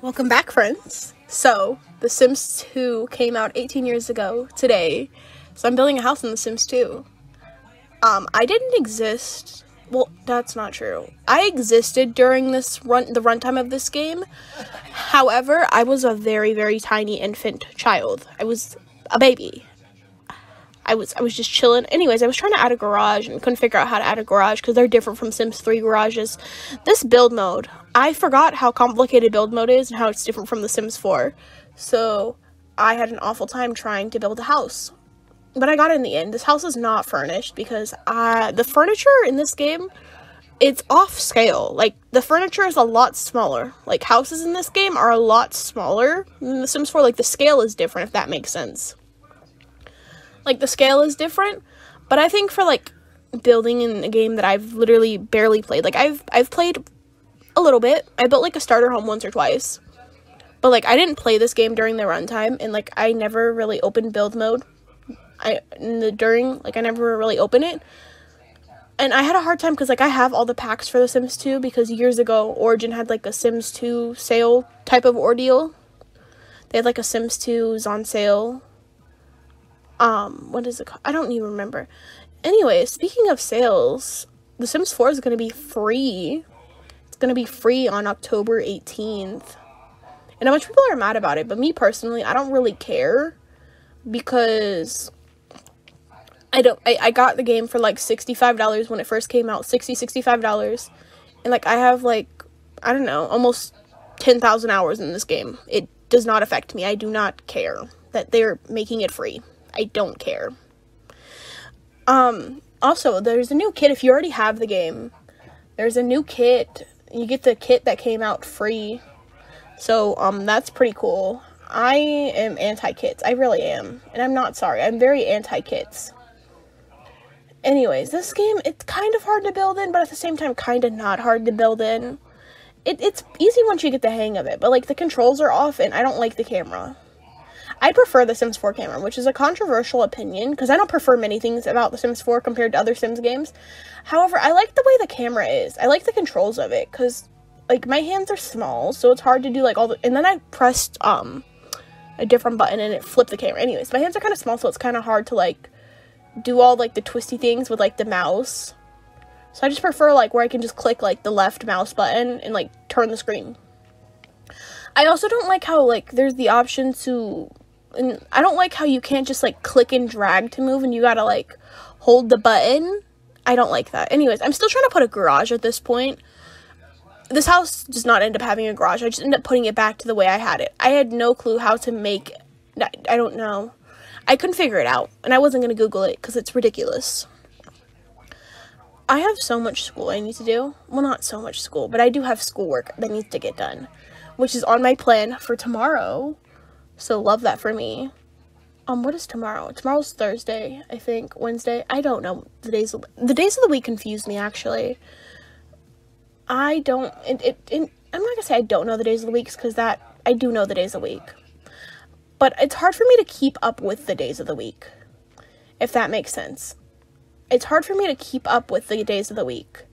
Welcome back, friends. So, The Sims 2 came out 18 years ago today, so I'm building a house in The Sims 2. I didn't exist. Well, that's not true. I existed during the runtime of this game. However, I was a very, very tiny infant child. I was a baby. I was just chilling. Anyways, I was trying to add a garage and couldn't figure out how to add a garage because they're different from Sims 3 garages. This build mode, I forgot how complicated build mode is and how it's different from the Sims 4. So I had an awful time trying to build a house. But I got it in the end. This house is not furnished because the furniture in this game, it's off scale. Like, the furniture is a lot smaller. Like, houses in this game are a lot smaller than the Sims 4. Like, the scale is different, if that makes sense. Like, the scale is different, but I think for, like, building in a game that I've literally barely played, like, I've played a little bit. I built, like, a starter home once or twice, but, like, I didn't play this game during the runtime, and, like, I never really opened build mode. I never really opened it, and I had a hard time, because, like, I have all the packs for The Sims 2, because years ago, Origin had, like, a Sims 2 sale type of ordeal. They had, like, a Sims 2's on sale. What is it called? I don't even remember. Anyway, speaking of sales, The Sims 4 is going to be free. It's going to be free on October 18th. And a bunch of people are mad about it, but me personally, I don't really care, because I got the game for, like, $65 when it first came out. $65. And, like, I have, like, I don't know, almost 10,000 hours in this game. It does not affect me. I do not care that they're making it free. I don't care. Also, there's a new kit. If you already have the game, there's a new kit. You get the kit that came out free. So, that's pretty cool. I am anti-kits. I really am. And I'm not sorry. I'm very anti-kits. Anyways, this game, it's kind of hard to build in, but at the same time, kind of not hard to build in. It's easy once you get the hang of it, but, like, the controls are off, and I don't like the camera. I prefer the Sims 4 camera, which is a controversial opinion, because I don't prefer many things about the Sims 4 compared to other Sims games. However, I like the way the camera is. I like the controls of it, because, like, my hands are small, so it's hard to do, like, all the... And then I pressed, a different button, and it flipped the camera. Anyways, my hands are kind of small, so it's kind of hard to, like, do all, like, the twisty things with, like, the mouse. So I just prefer, like, where I can just click, like, the left mouse button and, like, turn the screen. I also don't like how, like, there's the option to... And I don't like how you can't just, like, click and drag to move, and you gotta, like, hold the button. I don't like that. Anyways, I'm still trying to put a garage at this point. This house does not end up having a garage. I just end up putting it back to the way I had it. I had no clue how to make... I don't know. I couldn't figure it out, and I wasn't gonna Google it, because it's ridiculous. I have so much school I need to do. Well, not so much school, but I do have schoolwork that needs to get done, which is on my plan for tomorrow. So love that for me. What is tomorrow? Tomorrow's Thursday, I think. Wednesday. I don't know. The days of the week confuse me, actually. I'm not gonna say I don't know the days of the weeks, because I do know the days of the week. But it's hard for me to keep up with the days of the week, if that makes sense. It's hard for me to keep up with the days of the week.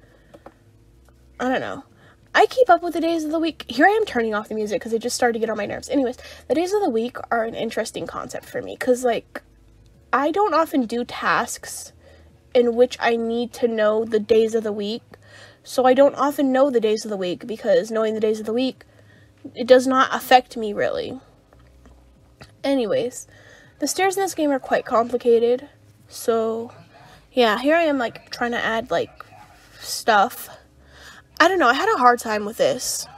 I don't know. I keep up with the days of the week. Here I am turning off the music because it just started to get on my nerves. Anyways, the days of the week are an interesting concept for me because, like, I don't often do tasks in which I need to know the days of the week. So I don't often know the days of the week because knowing the days of the week, it does not affect me really. Anyways, the stairs in this game are quite complicated. So, yeah, here I am, like, trying to add, like, stuff. I don't know, I had a hard time with this.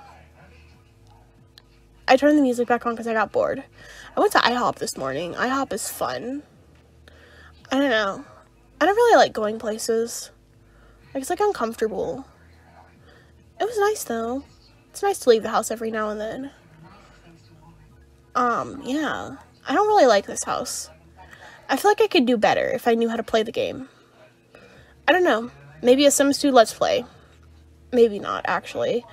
I turned the music back on because I got bored. I went to IHOP this morning. IHOP is fun. I don't know. I don't really like going places. Like, it's, like, uncomfortable. It was nice, though. It's nice to leave the house every now and then. Yeah. I don't really like this house. I feel like I could do better if I knew how to play the game. I don't know. Maybe a Sims 2 Let's Play. Maybe not, actually.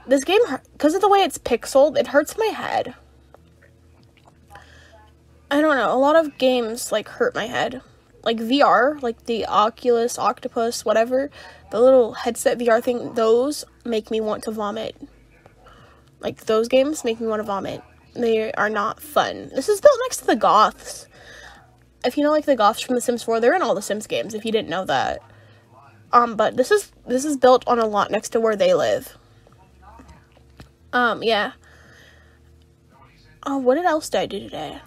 This game, because of the way it's pixeled, it hurts my head. I don't know, a lot of games, like, hurt my head. Like, VR, like the Oculus, Octopus, whatever, the little headset VR thing, those make me want to vomit. Like, those games make me want to vomit. They are not fun. This is built next to the Goths. If you know, like, the Goths from The Sims 4, they're in all the Sims games, if you didn't know that. But this is built on a lot next to where they live. Yeah. Oh, what else did I do today?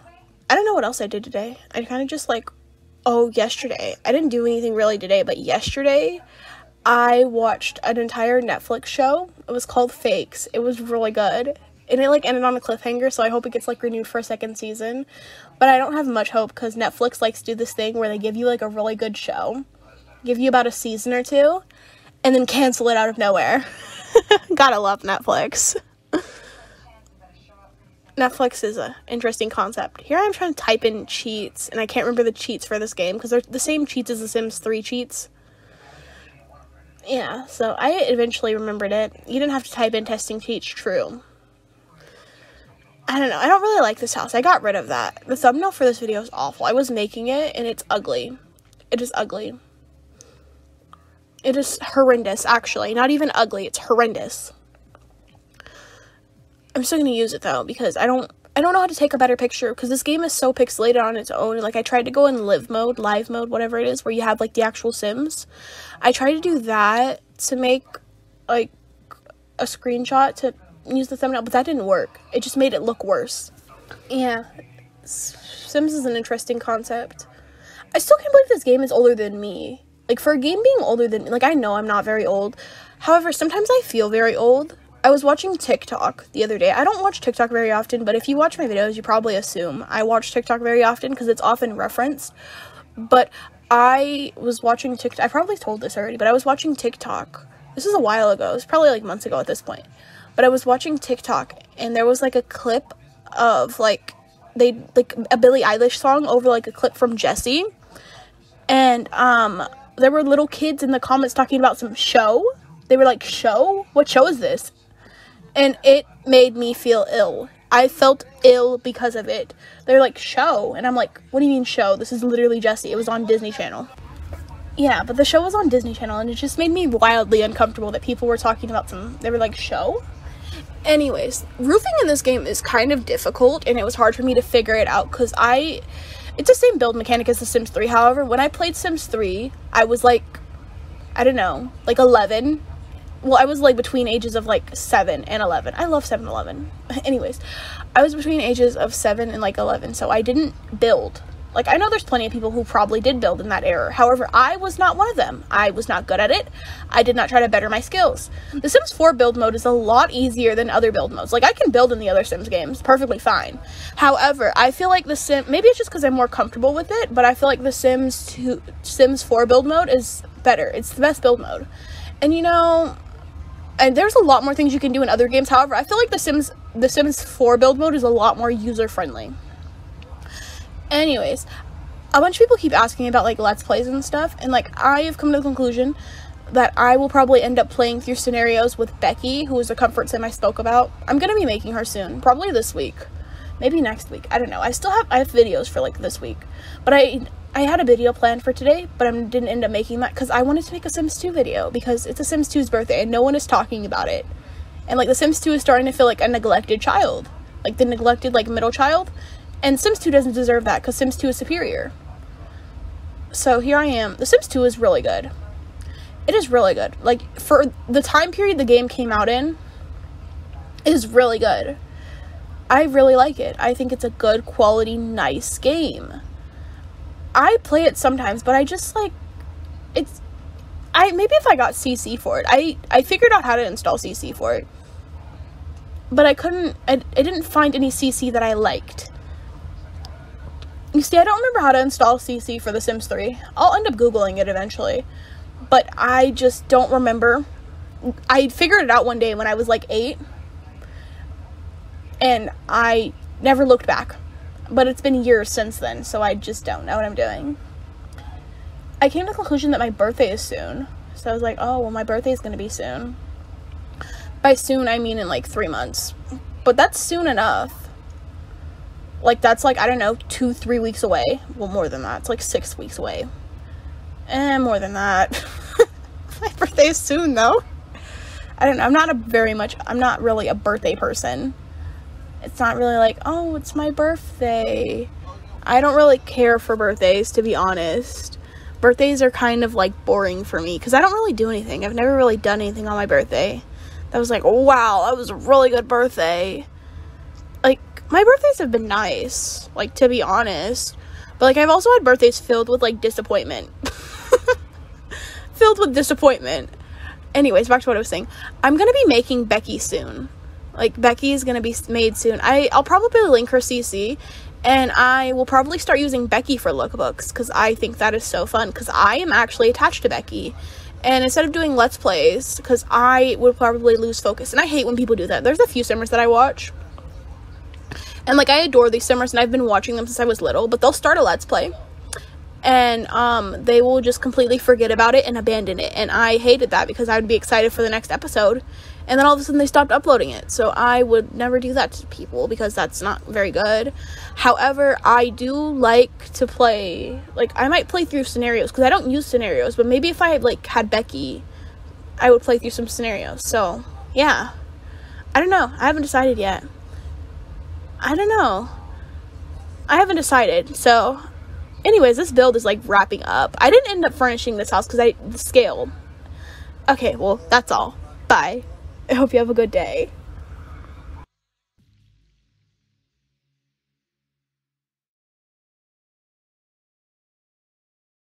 I don't know what else I did today. I kind of just, like, yesterday. I didn't do anything really today, but yesterday, I watched an entire Netflix show. It was called Fakes. It was really good. And it, like, ended on a cliffhanger, so I hope it gets, like, renewed for a second season. But I don't have much hope, because Netflix likes to do this thing where they give you, like, a really good show. Give you about a season or two, and then cancel it out of nowhere. Gotta love Netflix. Netflix is an interesting concept. Here I am trying to type in cheats, and I can't remember the cheats for this game, because they're the same cheats as the Sims 3 cheats. Yeah, so I eventually remembered it. You didn't have to type in testing cheats true. I don't know. I don't really like this house. I got rid of that. The thumbnail for this video is awful. I was making it, and it's ugly. It is ugly. It is horrendous, actually. Not even ugly. It's horrendous. I'm still going to use it, though, because I don't know how to take a better picture, because this game is so pixelated on its own. Like, I tried to go in live mode, whatever it is, where you have, like, the actual Sims. I tried to do that to make, like, a screenshot to use the thumbnail, but that didn't work. It just made it look worse. Yeah, Sims is an interesting concept. I still can't believe this game is older than me. Like, for a game being older than me, like, I know I'm not very old. However, sometimes I feel very old. I was watching TikTok the other day. I don't watch TikTok very often, but if you watch my videos, you probably assume I watch TikTok very often because it's often referenced. But I was watching TikTok. I probably told this already, but I was watching TikTok. This is a while ago. It was probably, like, months ago at this point. But I was watching TikTok, and there was, like, a clip of, like, a Billie Eilish song over, like, a clip from Jessie. And, there were little kids in the comments talking about some show. They were like, show? What show is this? And it made me feel ill. I felt ill because of it. They're like, show? And I'm like, what do you mean show? This is literally Jessie. It was on Disney Channel. Yeah, but the show was on Disney Channel, and it just made me wildly uncomfortable that people were talking about they were like, show? Anyways, roofing in this game is kind of difficult, and it was hard for me to figure it out, because it's the same build mechanic as The Sims 3. However, when I played Sims 3, I was like, I don't know, like 11. Well, I was like between ages of like 7 and 11. I love 7 and 11. Anyways, I was between ages of 7 and like 11, so I didn't build. Like, I know there's plenty of people who probably did build in that era. However, I was not one of them. I was not good at it. I did not try to better my skills. The Sims 4 build mode is a lot easier than other build modes. Like, I can build in the other Sims games perfectly fine. However, I feel like maybe it's just because I'm more comfortable with it, but I feel like the Sims 4 build mode is better. It's the best build mode. And, you know, and there's a lot more things you can do in other games. However, I feel like the Sims 4 build mode is a lot more user-friendly. Anyways, a bunch of people keep asking about, like, Let's Plays and stuff, and, like, I have come to the conclusion that I will probably end up playing through scenarios with Becky, who is a comfort sim I spoke about. I'm gonna be making her soon, probably this week, maybe next week, I don't know. I have videos for, like, this week, but I had a video planned for today, but I didn't end up making that, because I wanted to make a Sims 2 video, because it's a Sims 2's birthday, and no one is talking about it, and, like, the Sims 2 is starting to feel like a neglected child, like, the neglected, like, middle child. And Sims 2 doesn't deserve that, because Sims 2 is superior. So here I am. The Sims 2 is really good. It is really good. Like, for the time period the game came out in, it is really good. I really like it. I think it's a good, quality, nice game. I play it sometimes, but I just, like, maybe if I got CC for it. I figured out how to install CC for it. But I didn't find any CC that I liked. You see, I don't remember how to install CC for The Sims 3. I'll end up Googling it eventually. But I just don't remember. I figured it out one day when I was like 8. And I never looked back. But it's been years since then, so I just don't know what I'm doing. I came to the conclusion that my birthday is soon. So I was like, oh, well, my birthday is going to be soon. By soon, I mean in like 3 months. But that's soon enough. Like, that's, like, I don't know, 2-3 weeks away. Well, more than that. It's, like, 6 weeks away. More than that. My birthday is soon, though. I don't know, I'm not really a birthday person. It's not really like, oh, it's my birthday. I don't really care for birthdays, to be honest. Birthdays are kind of like boring for me because I don't really do anything. I've never really done anything on my birthday that was like, wow, that was a really good birthday. Like, my birthdays have been nice, like, to be honest. But, like, I've also had birthdays filled with, like, disappointment. Filled with disappointment. Anyways, back to what I was saying. I'm gonna be making Becky soon. Like, Becky is gonna be made soon. I'll probably link her CC, and I will probably start using Becky for lookbooks, because I think that is so fun, because I am actually attached to Becky. And instead of doing Let's Plays, because I would probably lose focus, and I hate when people do that. There's a few simmers that I watch, and, like, I adore these simmers, and I've been watching them since I was little, but they'll start a Let's Play, and, they will just completely forget about it and abandon it, and I hated that, because I would be excited for the next episode, and then all of a sudden they stopped uploading it, so I would never do that to people, because that's not very good. However, I do like to play, like, I might play through scenarios, because I don't use scenarios, but maybe if I had, like, had Becky, I would play through some scenarios, so, yeah. I don't know, I haven't decided yet. I don't know. I haven't decided, so, anyways, this build is, like, wrapping up. I didn't end up furnishing this house, because I scaled. Okay, well, that's all. Bye. I hope you have a good day.